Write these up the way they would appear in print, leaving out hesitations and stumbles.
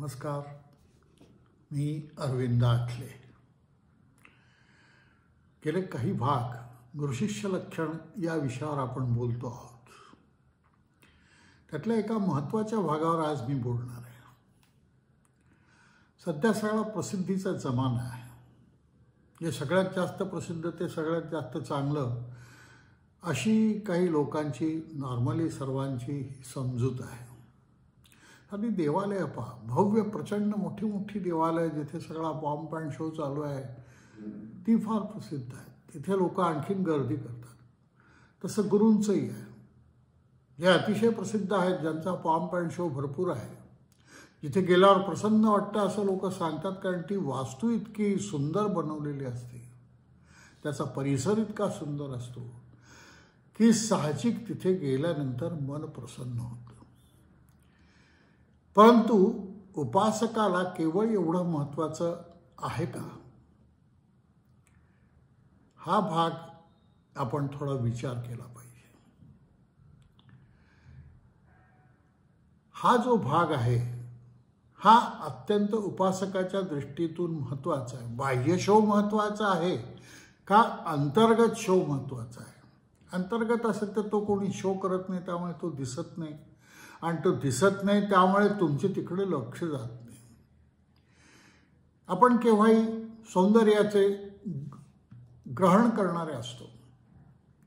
नमस्कार, मी अरविंद आठले. गेले काही भाग गुरुशिष्य लक्षण या विषयावर आपण बोलतो आहोत. त्यातल्या एका महत्त्वाच्या भागावर आज मी बोलणार आहे. सध्या सगळा प्रसिद्धीचा जमाना आहे. जे सगळ्यात जास्त प्रसिद्ध ते सगळ्यात जास्त चांगलं अशी काही लोकांची नॉर्मली सर्वांची समजूत आहे. आणि देवालय पहा, भव्य प्रचंड मोठी मोठी देवालय जिथे सगळा बॉम्ब अँड शो चालू आहे ती फार प्रसिद्ध आहे. तिथे लोक आणखीन गर्दी करतात. तसं गुरूंचंही आहे. जे अतिशय प्रसिद्ध आहेत, ज्यांचा बॉम्ब अँड शो भरपूर आहे, जिथे गेल्यावर प्रसन्न वाटतं असं लोक सांगतात, कारण ती वास्तू इतकी सुंदर बनवलेली असते, त्याचा परिसर इतका सुंदर असतो की साहजिक तिथे गेल्यानंतर मन प्रसन्न होतं. परंतु उपासकाला केवळ एवढं महत्त्वाचं आहे का, हा भाग आपण थोडा विचार केला पाहिजे. हा जो भाग आहे हा अत्यंत उपासकाच्या दृष्टीतून महत्त्वाचा आहे. बाह्य शो महत्त्वाचा आहे का अंतर्गत शो महत्त्वाचा आहे? अंतर्गत असेल तर तो कोणी शो करत नाही, त्यामुळे तो दिसत नाही, आणि तो दिसत नाही त्यामुळे तुमचे तिकडे लक्ष जात नाही. आपण केव्हाही सौंदर्याचे ग्रहण करणारे असतो.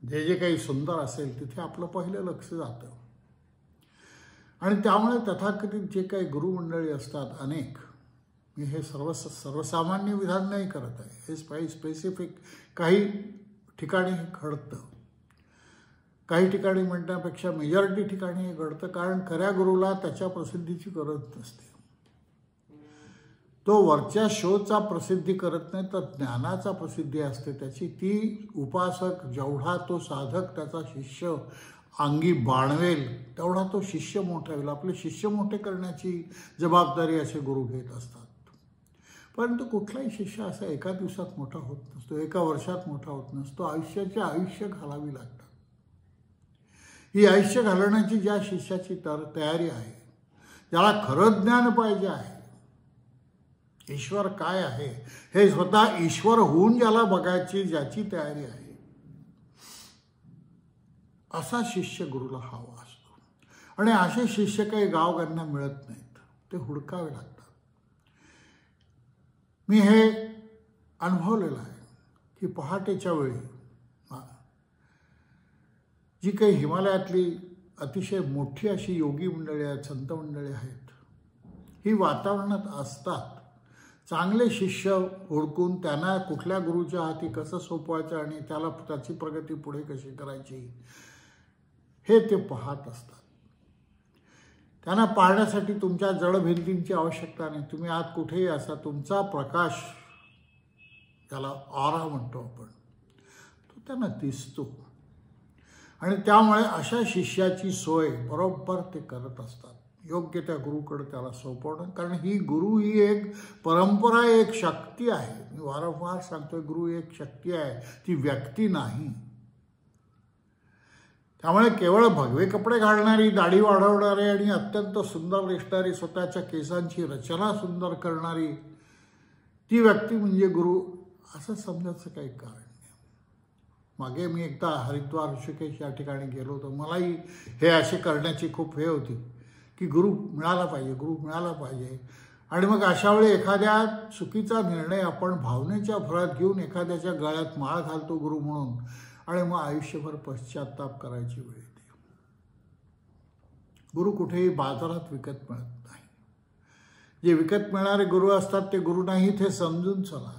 जे जे काही सुंदर असेल तिथे आपलं पहिलं लक्ष जातं. आणि त्यामुळे तथाकथित जे काही गुरुमंडळी असतात अनेक, मी हे सर्वसामान्य विधान नाही करत आहे, हे स्पेसिफिक काही ठिकाणी हे घडतं. काही ठिकाणी म्हणण्यापेक्षा मेजॉरिटी ठिकाणी हे घडतं, कारण खऱ्या गुरुला त्याच्या प्रसिद्धीची गरज नसते. तो वरच्या शोचा प्रसिद्धी करत नाही, तर ज्ञानाचा प्रसिद्धी असते त्याची. ती उपासक जेवढा तो साधक त्याचा शिष्य अंगी बाणवेल तेवढा तो शिष्य मोठा होईल. आपले शिष्य मोठे करण्याची जबाबदारी असे गुरु घेत असतात. परंतु कुठलाही शिष्य असा एका दिवसात मोठा होत नसतो, एका वर्षात मोठा होत नसतो. आयुष्य घालावी लागतात. ही आयुष्य घालवण्याची ज्या शिष्याची तयारी आहे, ज्याला खरं ज्ञान पाहिजे आहे, ईश्वर काय आहे हे स्वतः ईश्वर होऊन ज्याला बघायची ज्याची तयारी आहे, असा शिष्य गुरुला हवा असतो. आणि असे शिष्य काही गावगांना मिळत नाहीत, ते हुडकावे लागतात. मी हे अनुभवलेलं आहे की पहाटेच्या वेळी जी काही हिमालयातली अतिशय मोठी अशी योगी मंडळी आहेत, संत मंडळी आहेत, ही वातावरणात असतात. चांगले शिष्य हुडकून त्यांना कुठल्या गुरुच्या हाती कसं सोपवायचं आणि त्याची प्रगती पुढे कशी करायची हे ते पाहत असतात. त्यांना पाहण्यासाठी तुमच्या जडभिंतींची आवश्यकता नाही. तुम्ही आत कुठेही असा, तुमचा प्रकाश, त्याला ऑरा म्हणतो आपण, तो त्यांना दिसतो. आणि त्यामुळे अशा शिष्याची सोय बरोबर ते करत असतात. योग्य त्या गुरुकडे त्याला सोपवणं, कारण ही एक परंपरा, एक शक्ती आहे. मी वारंवार सांगतोय, गुरु एक शक्ती आहे, ती व्यक्ती नाही. त्यामुळे केवळ भगवे कपडे घालणारी, दाढी वाढवणारी आणि अत्यंत सुंदर दिसणारी, स्वतःच्या केसांची रचना सुंदर करणारी ती व्यक्ती म्हणजे गुरु असं समजायचं काही कारण नाही. मागे मी एकदा हरिद्वार, ऋषिकेश या ठिकाणी गेलो होतो. मलाही हे असे करण्याची खूप हे होती की गुरु मिळाला पाहिजे. आणि मग अशा वेळी एखाद्या चुकीचा निर्णय आपण भावनेच्या भरात घेऊन एखाद्याच्या गळ्यात माळ घालतो गुरु म्हणून, आणि मग आयुष्यभर पश्चाताप करायची वेळ येते. गुरु कुठेही बाजारात विकत मिळत नाही. जे विकत मिळणारे गुरु असतात ते गुरु नाहीत हे समजून चला.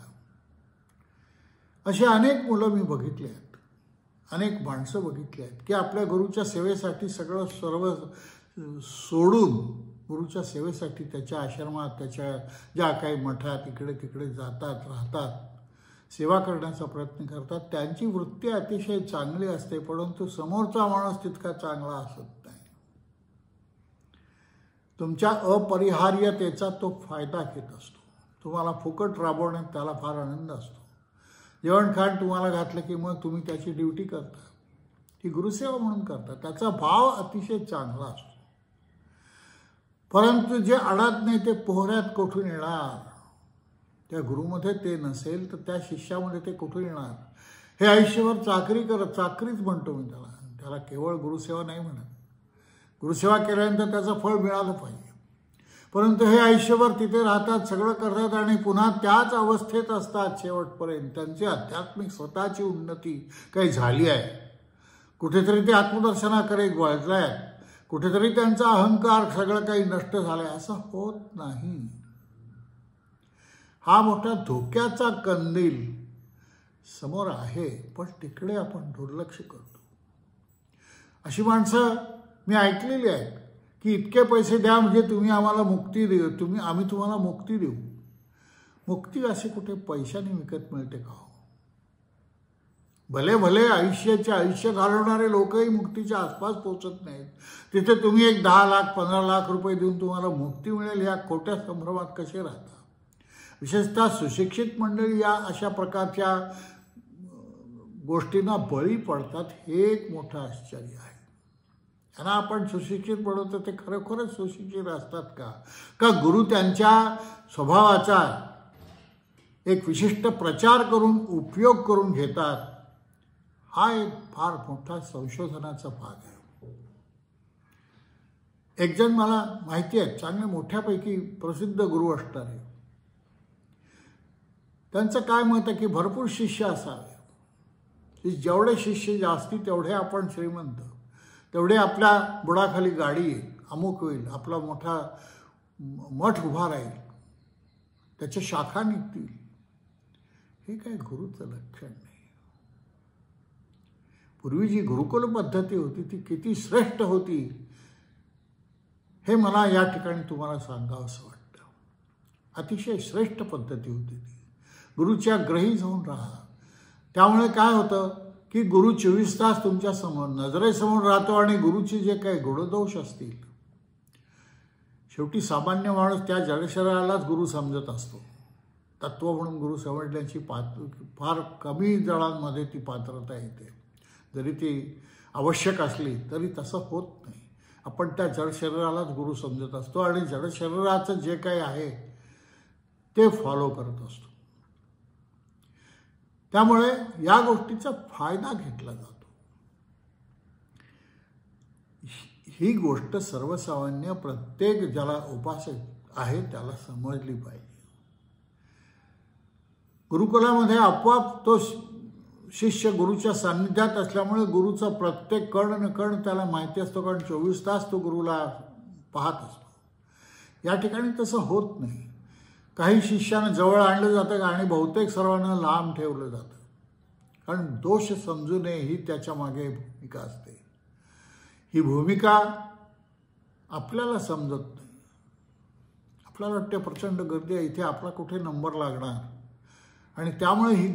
अशी अनेक मुलं मी बघितली आहेत, अनेक माणसं बघितली आहेत की आपल्या गुरुच्या सेवेसाठी सर्व सोडून गुरुच्या सेवेसाठी त्याच्या आश्रमात, त्याच्या ज्या काही मठात इकडे तिकडे जातात, राहतात, सेवा करण्याचा प्रयत्न करतात. त्यांची वृत्ती अतिशय चांगली असते, परंतु समोरचा माणूस तितका चांगला असत नाही. तुमच्या अपरिहार्यतेचा तो फायदा घेत असतो. तुम्हाला फुकट राबवण्यात त्याला फार आनंद असतो. जेवण खाण तुम्हाला घातलं की मग तुम्ही त्याची ड्युटी करता, ती गुरुसेवा म्हणून करता. त्याचा भाव अतिशय चांगला असतो. परंतु जे अडत नाही ते पोहऱ्यात कुठून येणार? त्या गुरुमध्ये ते नसेल तर त्या शिष्यामध्ये ते कुठून येणार? हे आयुष्यभर चाकरीच म्हणतो मी त्याला केवळ गुरुसेवा नाही म्हणत. गुरुसेवा केल्यानंतर त्याचं फळ मिळालं पाहिजे. परंतु हे आयुष्यभर तिथे राहतात, सगळं करतात आणि पुन्हा त्याच अवस्थेत असतात शेवटपर्यंत. त्यांची आध्यात्मिक स्वतःची उन्नती काही झाली आहे? कुठेतरी ते आत्मदर्शनाकडे वळलाय, कुठेतरी त्यांचा अहंकार सगळं काही नष्ट झालाय? असं होत नाही. हा मोठा धोक्याचा कंदील समोर आहे, पण तिकडे आपण दुर्लक्ष करतो. अशी माणसं मी ऐकलेली आहेत की इतके पैसे द्या म्हणजे तुम्ही आम्हाला मुक्ती देऊ, आम्ही तुम्हाला मुक्ती देऊ. मुक्ती अशी कुठे पैशाने विकत मिळते का? भले भले आयुष्य घालवणारे लोकही मुक्तीच्या आसपास पोहोचत नाहीत. तिथे तुम्ही एक 10 लाख 15 लाख रुपये देऊन तुम्हाला मुक्ती मिळेल या खोट्या संभ्रमात कसे राहता? विशेषतः सुशिक्षित मंडळी या अशा प्रकारच्या गोष्टींना बळी पडतात. हे एक मोठं आश्चर्य आहे. त्यांना आपण सुशिक्षित बनवतो ते खरोखरच सुशिक्षित असतात का? का गुरु त्यांच्या स्वभावाचा एक विशिष्ट प्रचार करून उपयोग करून घेतात? हा एक फार मोठा संशोधनाचा भाग आहे. एक जण मला माहिती आहे, चांगले मोठ्यापैकी प्रसिद्ध गुरु असणारे, त्यांचं काय मत आहे की भरपूर शिष्य असावे. जेवढे शिष्य जास्ती तेवढे आपण श्रीमंत, तेवढे आपल्या बुडाखाली गाडी अमुक होईल, आपला मोठा मठ उभा राहील, त्याच्या शाखा निघतील. हे काय गुरुचं लक्षण नाही. पूर्वी जी गुरुकुल पद्धती होती ती किती श्रेष्ठ होती हे मला या ठिकाणी तुम्हाला सांगावंसं वाटतं. अतिशय श्रेष्ठ पद्धती होती ती. गुरुच्या ग्रही जाऊन राहा. त्यामुळे काय होतं की गुरु 24 तास तुमच्या समोर नजरेसमोर राहतो आणि गुरुचे जे काही गुणदोष असतील, शेवटी सामान्य माणूस त्या जडशरीरालाच गुरु समजत असतो. तत्व म्हणून गुरु समजण्याची फार कमी जणांमध्ये ती पात्रता येते. जरी ती आवश्यक असली तरी तसं होत नाही. आपण त्या जडशरीरालाच गुरु समजत असतो आणि जडशरीराचं जे काही आहे ते फॉलो करत असतो. त्यामुळे या गोष्टीचा फायदा घेतला जातो. ही गोष्ट सर्वसामान्य प्रत्येक ज्याला उपासक आहे त्याला समजली पाहिजे. गुरुकुलामध्ये आपोआप तो शिष्य गुरुच्या सान्निध्यात असल्यामुळे गुरुचा प्रत्येक कण न कण त्याला माहिती असतो, कारण 24 तास तो गुरुला पाहत असतो. या ठिकाणी तसं होत नाही. काही शिष्यांना जवळ आणलं जातं आणि बहुतेक सर्वांना लांब ठेवलं जातं, कारण दोष समजू नये ही त्याच्या मागे भूमिका असते. ही भूमिका आपल्याला समजत नाही. आपल्याला वाटते प्रचंड गर्दी आहे, इथे आपला कुठे नंबर लागणार आणि त्यामुळे ही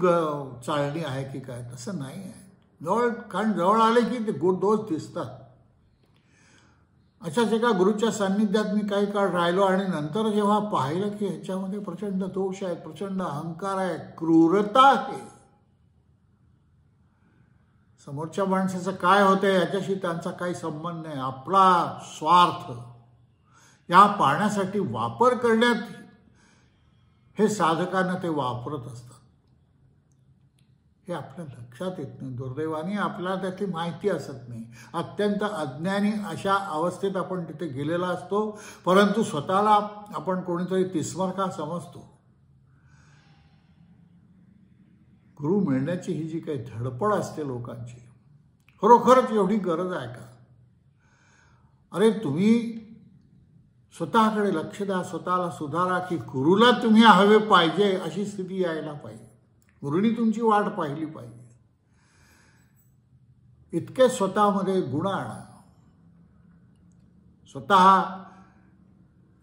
चाळणी आहे की काय? तसं नाही आहे. कारण जवळ आले की ते दोष दिसतात. अशाच एका गुरुच्या सान्निध्यात मी काही काळ राहिलो आणि नंतर जेव्हा पाहिलं की ह्याच्यामध्ये प्रचंड दोष आहेत, प्रचंड अहंकार आहे, क्रूरता आहे. समोरच्या माणसाचं काय होतंय याच्याशी त्यांचा काही संबंध नाही. आपला स्वार्थ या पाहण्यासाठी वापर करण्यात हे साधकांना ते वापरत असतात. हे आपल्या लक्षात येत नाही. दुर्दैवाने आपल्याला त्याची माहिती असत नाही. अत्यंत अज्ञानी अशा अवस्थेत आपण तिथे गेलेला असतो, परंतु स्वतःला आपण कोणीतरी तिस्मरका समजतो. गुरु मिळण्याची ही जी काही धडपड असते लोकांची, खरोखरच एवढी गरज आहे का? अरे तुम्ही स्वतःकडे लक्ष द्या, स्वतःला सुधारा की गुरुला तुम्ही हवे पाहिजे अशी स्थिती यायला पाहिजे. गुरुनी तुमची वाट पाहिली पाहिजे. इतके स्वतःमध्ये गुण आणा. स्वतः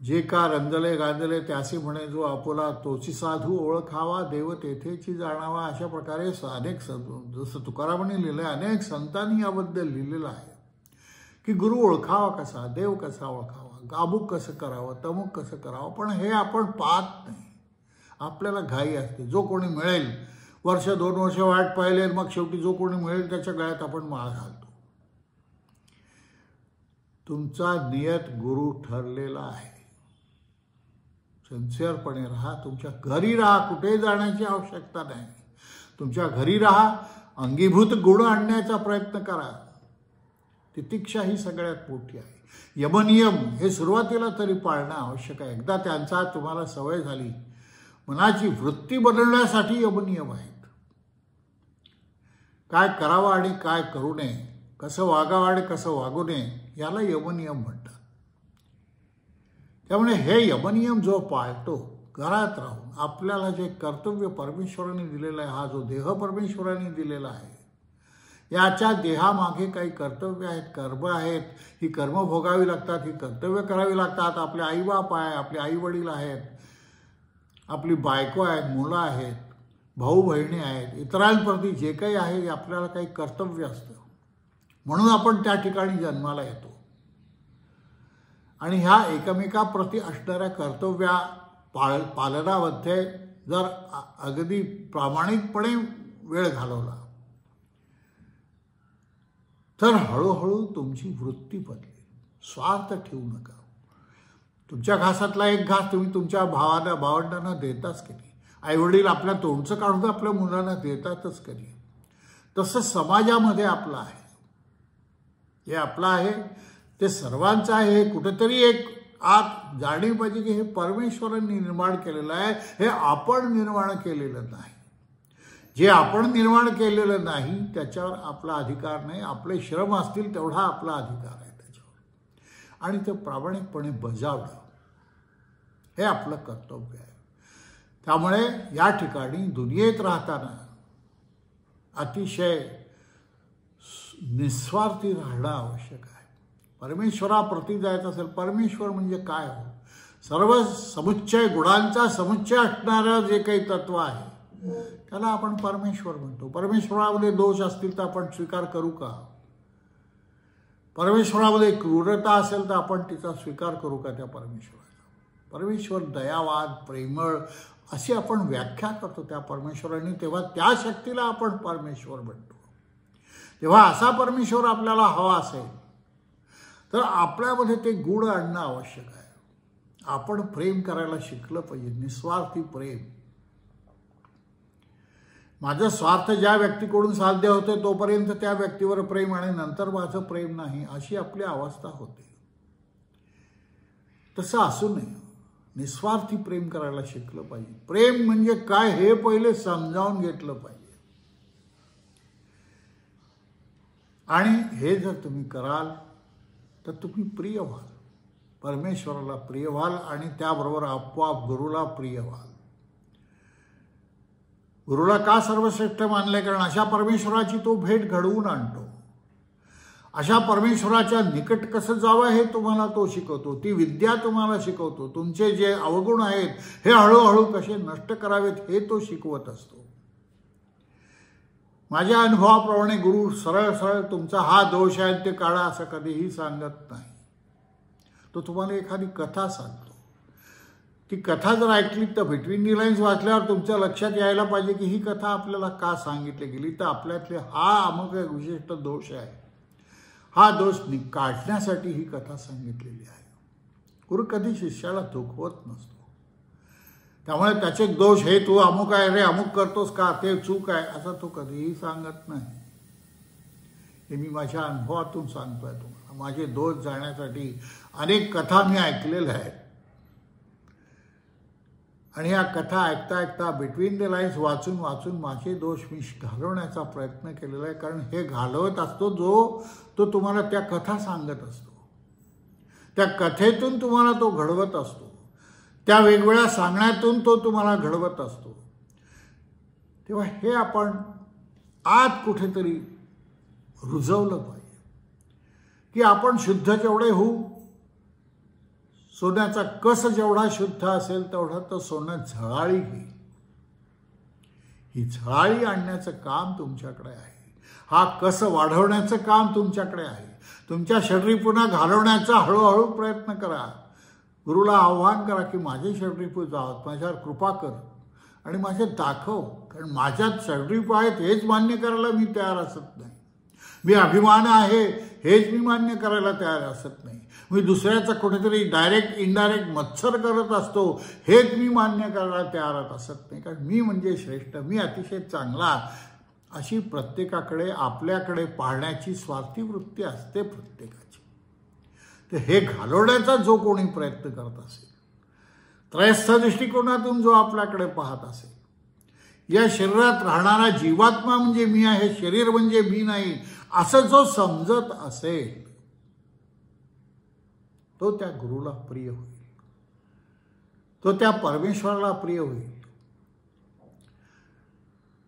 जे का रंजले गांजले त्यासी म्हणे जो आपुला, तोची साधू ओळखावा, देव तेथेची जाणावा. अशा प्रकारे अनेक जसं तुकारामांनी लिहिलं आहे, अनेक संतांनी याबद्दल लिहिलेलं आहे की गुरु ओळखावा कसा, देव कसा ओळखावा, अमुक कसं करावं, तमुक कसं करावं. पण हे आपण पाहत नाही. आपल्याला घाई असते. जो कोणी मिळेल, वर्ष 2 वर्ष वाट पाहिले, मग शेवटी जो कोणी मिळेल त्याच्या गळ्यात आपण माळ घालतो. तुमचा नियत गुरु ठरलेला आहे. सिन्सिअरपणे राहा. तुमच्या घरी राहा. कुठे जाण्याची आवश्यकता नाही. तुमच्या घरी राहा. अंगीभूत गुण आणण्याचा प्रयत्न करा. तितिक्षा ही सगळ्यात मोठी आहे. यमनियम हे सुरुवातीला तरी पाळणं आवश्यक आहे. एकदा त्यांचा तुम्हाला सवय झाली, मनाची वृत्ती बदलण्यासाठी यमनियम आहेत. काय करावं आणि काय करू नये, कसं वागावं आणि कसं वागू नये, याला यमनियम म्हणतात. त्यामुळे हे यमनियम जो पाळतो, घरात राहून आपल्याला जे कर्तव्य परमेश्वराने दिलेलं आहे, हा जो देह परमेश्वराने दिलेला आहे, याच्या देहामागे काही कर्तव्य आहेत, कर्म आहेत. ही कर्म भोगावी लागतात, ही कर्तव्य करावी लागतात. आपले आईबाप आहे, आपले आईवडील आहेत, आपली बायको आहेत, मुलं आहेत, भाऊ बहिणी आहेत, इतरांप्रती जे काही आहे आपल्याला काही कर्तव्य असतं. म्हणून आपण त्या ठिकाणी जन्माला येतो. आणि ह्या एकमेकाप्रती असणाऱ्या कर्तव्या पालनामध्ये जर अगदी प्रामाणिकपणे वेळ घालवला तर हळूहळू तुमची वृत्ती बदलेल. स्वार्थ ठेवू नका. तुमच्या घासातला एक घास तुम्ही तुमच्या भावंडांना देताच कधी. आईवडील आपल्या तोंडचं काढून आपल्या मुलांना देतातच कधी. तसं समाजामध्ये आपलं आहे. हे आपलं आहे, ते सर्वांचं आहे. हे कुठेतरी एक आत जाणीव पाहिजे की हे परमेश्वरांनी निर्माण केलेलं आहे, हे आपण निर्माण केलेलं नाही. जे आपण निर्माण केलेलं नाही त्याच्यावर आपला अधिकार नाही. आपले श्रम असतील तेवढा आपला अधिकार आहे त्याच्यावर, आणि ते प्रामाणिकपणे बजावणं हे आपलं कर्तव्य आहे. त्यामुळे या ठिकाणी दुनियेत राहताना अतिशय निस्वार्थी राहणं आवश्यक आहे. परमेश्वराप्रती जायचं असेल, परमेश्वर म्हणजे काय हो? सर्व समुच्चय गुणांचा समुच्चय असणारं जे काही तत्व आहे त्याला आपण परमेश्वर म्हणतो. परमेश्वरामध्ये दोष असतील तर आपण स्वीकार करू का? परमेश्वरामध्ये क्रूरता असेल तर आपण तिचा स्वीकार करू का त्या परमेश्वराचा? परमेश्वर दयावान, प्रेमळ अशी आपण व्याख्या करतो त्या परमेश्वराने. तेव्हा त्या शक्तीला आपण परमेश्वर म्हणतो. तेव्हा असा परमेश्वर आपल्याला हवा असेल तर आपल्यामध्ये ते गुण आणणं आवश्यक आहे. आपण प्रेम करायला शिकलं पाहिजे, निस्वार्थी प्रेम. माझं स्वार्थ ज्या व्यक्तीकडून साध्य होतं तोपर्यंत त्या व्यक्तीवर प्रेम, आणि नंतर माझं प्रेम नाही, अशी आपली अवस्था होते. तसं असू नये. निस्वार्थी प्रेम करायला शिकलं पाहिजे. प्रेम म्हणजे काय हे पहिले समजावून घेतलं पाहिजे. आणि हे जर तुम्ही कराल तर तुम्ही प्रिय व्हाल, परमेश्वराला प्रिय व्हाल, आणि त्याबरोबर आपोआप गुरुला प्रिय व्हाल. गुरुला का सर्वश्रेष्ठ मानले? कारण अशा परमेश्वराची तो भेट घडवून आणतो. अशा परमेश्वराच्या निकट कसं जावं हे तुम्हाला तो शिकवतो. ती विद्या तुम्हाला शिकवतो. तुमचे जे अवगुण आहेत हे हळूहळू कसे नष्ट करावेत हे तो शिकवत असतो. माझ्या अनुभवाप्रमाणे गुरु सरळ सरळ तुमचा हा दोष आहे ते काढा असं कधीही सांगत नाही. तो तुम्हाला एखादी कथा सांगतो. ती कथा जर ऐकली तर बिटवीन दी लाईन्स वाचल्यावर तुमच्या लक्षात यायला पाहिजे की ही कथा आपल्याला का सांगितली गेली. तर आपल्यातले हा अमुक एक विशिष्ट दोष आहे, हा दोष काढण्यासाठी ही कथा सांगितलेली आहे. गुरु कधी शिष्याला दुखवत नसतो. त्यामुळे त्याचे दोष, हे तू अमुक आहे रे, अमुक करतोस का, ते चूक आहे, असं तो कधीही सांगत नाही. हे मी माझ्या अनुभवातून सांगतोय तुम्हाला. माझे दोष जाण्यासाठी अनेक कथा मी ऐकलेल्या आहेत, आणि या कथा ऐकता ऐकता बिटवीन द लाईन्स वाचून वाचून माझे दोष मी घालवण्याचा प्रयत्न केलेला आहे. कारण हे घालवत असतो जो तो तुम्हाला त्या कथा सांगत असतो. त्या कथेतून तुम्हाला तो घडवत असतो. त्या वेगवेगळ्या सांगण्यातून तो तुम्हाला घडवत असतो. तेव्हा हे आपण आत कुठेतरी रुजवलं पाहिजे की आपण शुद्ध जेवढे होऊ, सोन्याचा कस जेवढा शुद्ध असेल तेवढा तो सोनं झळाळी घेईल. ही झळाळी आणण्याचं काम तुमच्याकडे आहे. हा कस वाढवण्याचं काम तुमच्याकडे आहे. तुमच्या शरीरपुन्हा घालवण्याचा हळूहळू प्रयत्न करा. गुरुला आव्हान करा की माझे षड्रिपू जावत, माझ्यावर कृपा कर आणि माझे दाखव. कारण माझ्यात षड्रिपू आहेत हेच मान्य करायला मी तयार असत नाही. मी अभिमान आहे हेच मी मान्य करायला तयार असत नाही. मी दुसऱ्याचा कुठेतरी डायरेक्ट इनडायरेक्ट मत्सर करत असतो हेच मी मान्य करायला तयार असत नाही. कारण मी म्हणजे श्रेष्ठ, मी अतिशय चांगला, अशी प्रत्येकाकडे आपल्याकडे पाहण्याची स्वार्थी वृत्ती असते प्रत्येकाची. तर हे घालवण्याचा जो कोणी प्रयत्न करत असेल, त्रयस्थ दृष्टिकोनातून जो आपल्याकडे पाहत असेल, या शरीरात राहणारा जीवात्मा म्हणजे मी आहे, शरीर म्हणजे मी नाही, असं जो समजत असेल तो त्या गुरुला प्रिय होईल, तो त्या परमेश्वराला प्रिय होईल.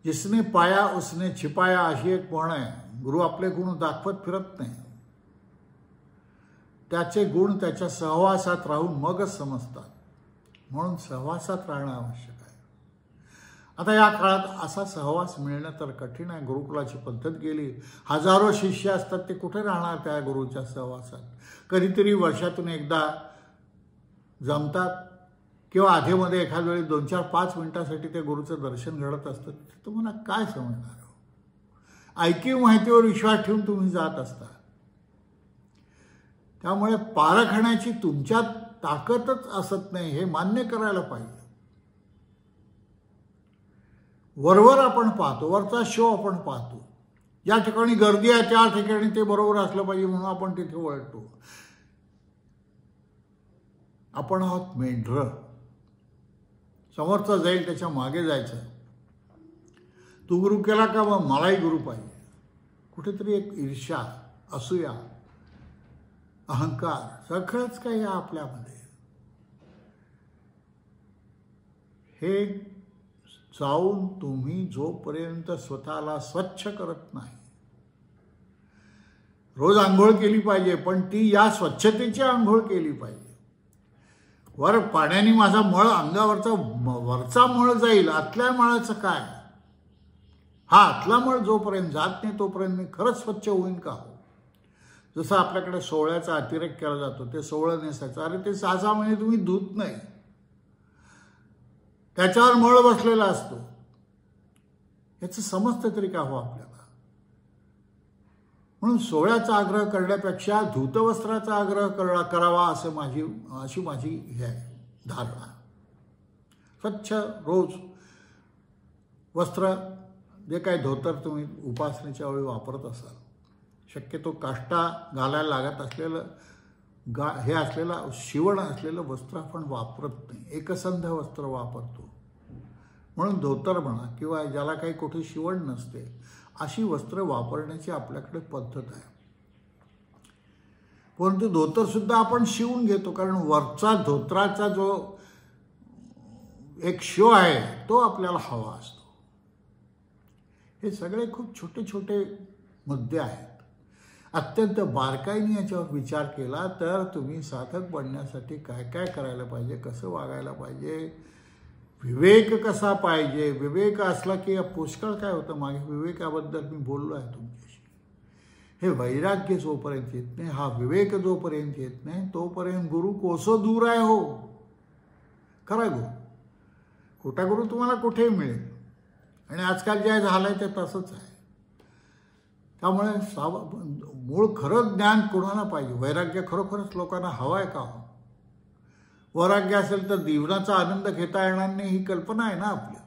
जिसने पाया उसने छिपाया अशी एक म्हण आहे. गुरु आपले गुण दाखवत फिरत नाही, त्याचे गुण त्याच्या सहवासात राहून मगच समजतात. म्हणून सहवासात राहणं आवश्यक आहे. आता या काळात असा सहवास मिळणं तर कठीण आहे. गुरुकुलाची पद्धत गेली, हजारो शिष्य असतात, ते कुठे राहणार त्या गुरुच्या सहवासात. कधीतरी वर्षातून एकदा जमतात किंवा आधेमध्ये एखाद वेळी 2-4-5 मिनिटासाठी ते गुरुचं दर्शन घडत असतं. तुम्हाला काय समजणार? ऐकीव माहितीवर विश्वास ठेवून तुम्ही जात असता. त्यामुळे पारखण्याची तुमच्यात ताकदच असत नाही, हे मान्य करायला पाहिजे. वरवर आपण पाहतो, वरचा शो आपण पाहतो. ज्या ठिकाणी गर्दी आहे त्या ठिकाणी ते बरोबर असलं पाहिजे म्हणून आपण तिथे वळतो. आपण आहोत मेंढरं, समोरचा जाईल त्याच्या मागे जायचं. तू गुरु केला का, मग मलाही गुरु पाहिजे. कुठेतरी एक ईर्ष्या, असूया, अहंकार सगळंच काही आपल्यामध्ये. हे जाऊन तुम्ही जोपर्यंत स्वतःला स्वच्छ करत नाही, रोज आंघोळ केली पाहिजे, पण ती या स्वच्छतेची आंघोळ केली पाहिजे. वर पाण्याने माझा मळ अंगावरचा वरचा मळ जाईल, आतल्या मळाचं काय? हा आतला मळ जोपर्यंत जात नाही तोपर्यंत मी खरंच स्वच्छ होईन का? जसं आपल्याकडे सोवळ्याचा अतिरेक केला जातो, ते सोवळं नेसायचं. अरे ते 6-6 महिने तुम्ही धुत नाही, त्याच्यावर मळ बसलेला असतो. याचं समजतं तरी का हो आपल्याला? म्हणून सोवळ्याचा आग्रह करण्यापेक्षा धूतवस्त्राचा आग्रह करावा अशी माझी हे आहे धारणा. स्वच्छ रोज वस्त्र, जे काही धोतर तुम्ही उपासनेच्या वेळी वापरत असाल, शक्यतो काष्टा घालायला लागत असलेलं हे असलेलं शिवण असलेलं वस्त्र आपण वापरत नाही, एकसंध वस्त्र वापरतो. म्हणून धोतर म्हणा किंवा ज्याला काही कुठे शिवण नसते अशी वस्त्र वापरण्याची आपल्याकडे पद्धत आहे. परंतु धोतरसुद्धा आपण शिवून घेतो, कारण वरचा धोतराचा जो एक शो आहे तो आपल्याला हवा असतो. हे सगळे खूप छोटे छोटे मुद्दे आहेत. अत्यंत बारकाईने याच्यावर विचार केला तर तुम्ही साधक बनण्यासाठी काय काय करायला पाहिजे, कसं वागायला पाहिजे, विवेक कसा पाहिजे. विवेक असला की पुष्कळ काय होतं. मागे विवेकाबद्दल मी बोललो आहे तुमच्याशी. हे वैराग्य जोपर्यंत येत नाही, हा विवेक जोपर्यंत येत नाही तोपर्यंत गुरु कोसो दूर आहे. हो खरा गुरु, खोटा गुरु तुम्हाला कुठेही मिळेल. आणि आजकाल जे झालंय ते तसंच आहे. त्यामुळे मूळ खरं ज्ञान कोणाला पाहिजे? वैराग्य खरोखरच लोकांना हवं आहे का? वैराग्य असेल तर जीवनाचा आनंद घेता येणार नाही, ही कल्पना आहे ना आपली.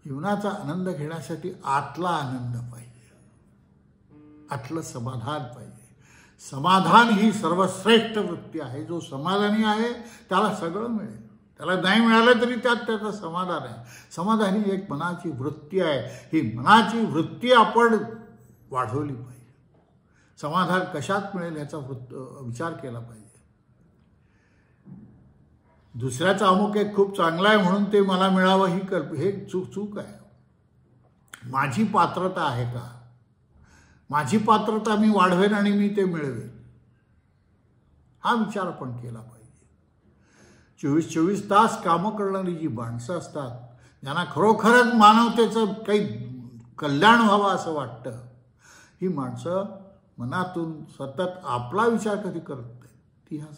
जीवनाचा आनंद घेण्यासाठी आतला आनंद पाहिजे, आतलं समाधान पाहिजे. समाधान ही सर्वश्रेष्ठ वृत्ती आहे. जो समाधानी आहे त्याला सगळं मिळेल. त्याला नाही मिळालं तरी त्याचं समाधान आहे. समाधान ही एक मनाची वृत्ती आहे. ही मनाची वृत्ती आपण वाढवली पाहिजे. समाधान कशात मिळेल याचा विचार केला पाहिजे. दुसऱ्याचा अमुक एक खूप चांगला आहे म्हणून ते मला मिळावं ही हे चूक आहे. माझी पात्रता आहे का? माझी पात्रता मी वाढवेन आणि मी ते मिळवेन, हा विचार आपण केला पाहिजे. 24 तास कामं करणारी जी माणसं असतात, ज्यांना खरोखरच मानवतेचं काही कल्याण व्हावं असं वाटतं, ही माणसं मनातून सतत आपला विचार कधी करत नाही. ती ह्या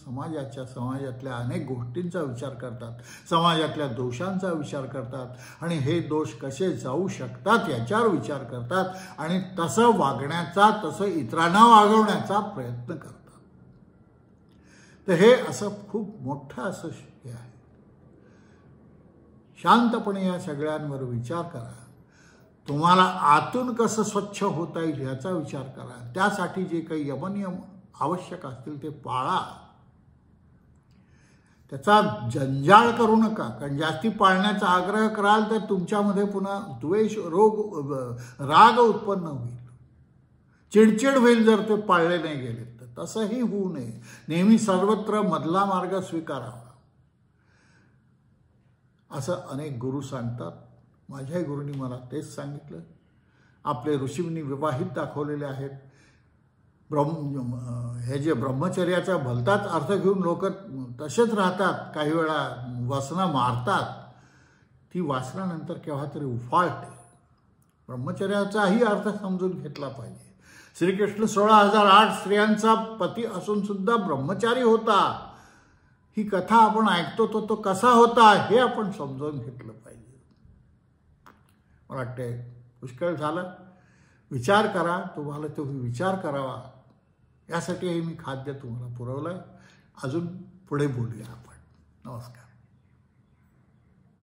समाजातल्या अनेक गोष्टींचा विचार करतात, समाजातल्या दोषांचा विचार करतात आणि हे दोष कसे जाऊ शकतात याच्यावर विचार करतात आणि तसं वागण्याचा, तसं इतरांना वागवण्याचा प्रयत्न करतात. तर हे असं खूप मोठं असं हे आहे. शांतपणे या सगळ्यांवर विचार करा. तुम्हाला आतून कसं स्वच्छ होता येईल याचा विचार करा. त्यासाठी जे काही यमनियम आवश्यक असतील ते पाळा. त्याचा जंजाळ करू नका, कारण जास्ती पाळण्याचा आग्रह कराल तर तुमच्यामध्ये पुन्हा द्वेष, राग उत्पन्न होईल, चिडचिड होईल जर ते पाळले नाही गेले तर. तसंही होऊ नये. नेहमी सर्वत्र मधला मार्ग स्वीकारावा असं अनेक गुरु सांगतात. माझ्याही गुरूंनी मला तेच सांगितलं. आपले ऋषींनी विवाहित दाखवलेले आहेत. हे जे ब्रह्मचर्याचा भलताच अर्थ घेऊन लोक तसेच राहतात, काही वेळा वासना मारतात, ती वासना नंतर केव्हा तरी उफाळते. ब्रह्मचर्याचाही अर्थ समजून घेतला पाहिजे. श्रीकृष्ण 16,008 स्त्रियांचा पती असून सुद्धा ब्रह्मचारी होता. ही कथा आपण ऐकतो तो कसा होता हे आपण समजून घेतलं पाहिजे. मला वाटते पुष्कळ झालं. विचार करा. तुम्हाला तुम्ही विचार करावा यासाठी हे मी खाद्य तुम्हाला पुरवलं आहे. अजून पुढे बोलूया आपण. नमस्कार.